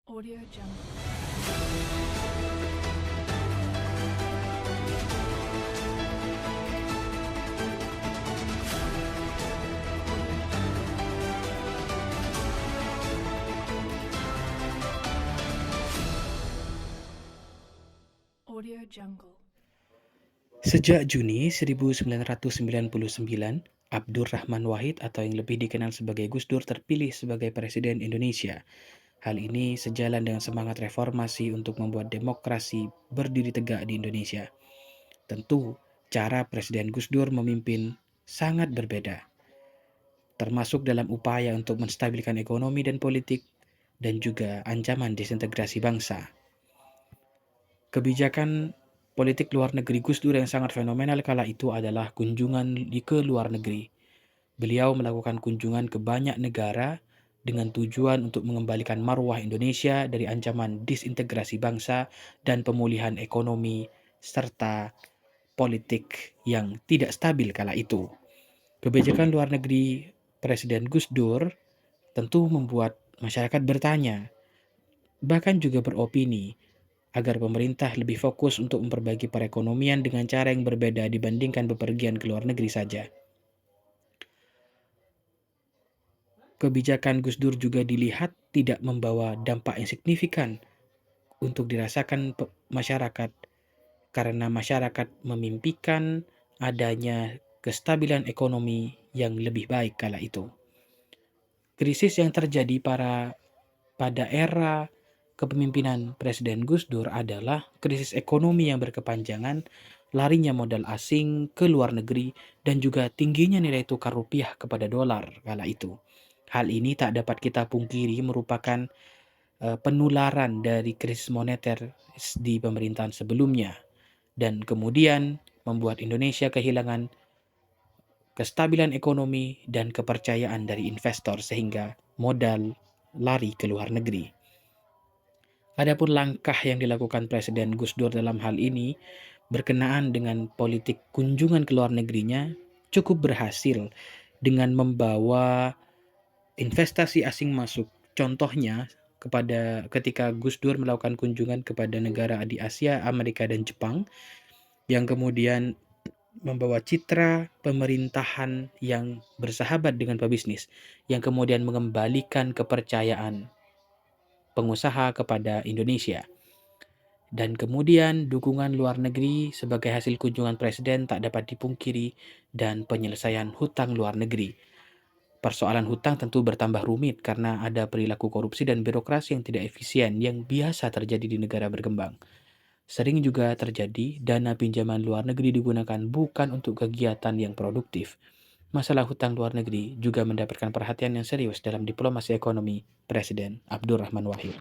Audio Jungle. Audio Jungle. Sejak Juni 1999, Abdur Rahman Wahid atau yang lebih dikenal sebagai Gus Dur terpilih sebagai Presiden Indonesia. Hal ini sejalan dengan semangat reformasi untuk membuat demokrasi berdiri tegak di Indonesia. Tentu, cara Presiden Gus Dur memimpin sangat berbeda, termasuk dalam upaya untuk menstabilkan ekonomi dan politik, dan juga ancaman disintegrasi bangsa. Kebijakan politik luar negeri Gus Dur yang sangat fenomenal kala itu adalah kunjungan ke luar negeri. Beliau melakukan kunjungan ke banyak negara dengan tujuan untuk mengembalikan marwah Indonesia dari ancaman disintegrasi bangsa dan pemulihan ekonomi serta politik yang tidak stabil kala itu. Kebijakan luar negeri Presiden Gus Dur tentu membuat masyarakat bertanya, bahkan juga beropini, agar pemerintah lebih fokus untuk memperbaiki perekonomian dengan cara yang berbeda dibandingkan bepergian ke luar negeri saja. Kebijakan Gus Dur juga dilihat tidak membawa dampak yang signifikan untuk dirasakan masyarakat karena masyarakat memimpikan adanya kestabilan ekonomi yang lebih baik kala itu. Krisis yang terjadi pada era kepemimpinan Presiden Gus Dur adalah krisis ekonomi yang berkepanjangan, larinya modal asing ke luar negeri, dan juga tingginya nilai tukar rupiah kepada dolar kala itu. Hal ini tak dapat kita pungkiri merupakan penularan dari krisis moneter di pemerintahan sebelumnya, dan kemudian membuat Indonesia kehilangan kestabilan ekonomi dan kepercayaan dari investor sehingga modal lari ke luar negeri. Adapun langkah yang dilakukan Presiden Gus Dur dalam hal ini berkenaan dengan politik kunjungan ke luar negerinya cukup berhasil dengan membawa investasi asing masuk. Contohnya ketika Gus Dur melakukan kunjungan kepada negara di Asia, Amerika, dan Jepang yang kemudian membawa citra pemerintahan yang bersahabat dengan pebisnis, yang kemudian mengembalikan kepercayaan pengusaha kepada Indonesia. Dan kemudian dukungan luar negeri sebagai hasil kunjungan presiden tak dapat dipungkiri, dan penyelesaian hutang luar negeri. Persoalan hutang tentu bertambah rumit karena ada perilaku korupsi dan birokrasi yang tidak efisien yang biasa terjadi di negara berkembang. Sering juga terjadi dana pinjaman luar negeri digunakan bukan untuk kegiatan yang produktif. Masalah hutang luar negeri juga mendapatkan perhatian yang serius dalam diplomasi ekonomi Presiden Abdurrahman Wahid.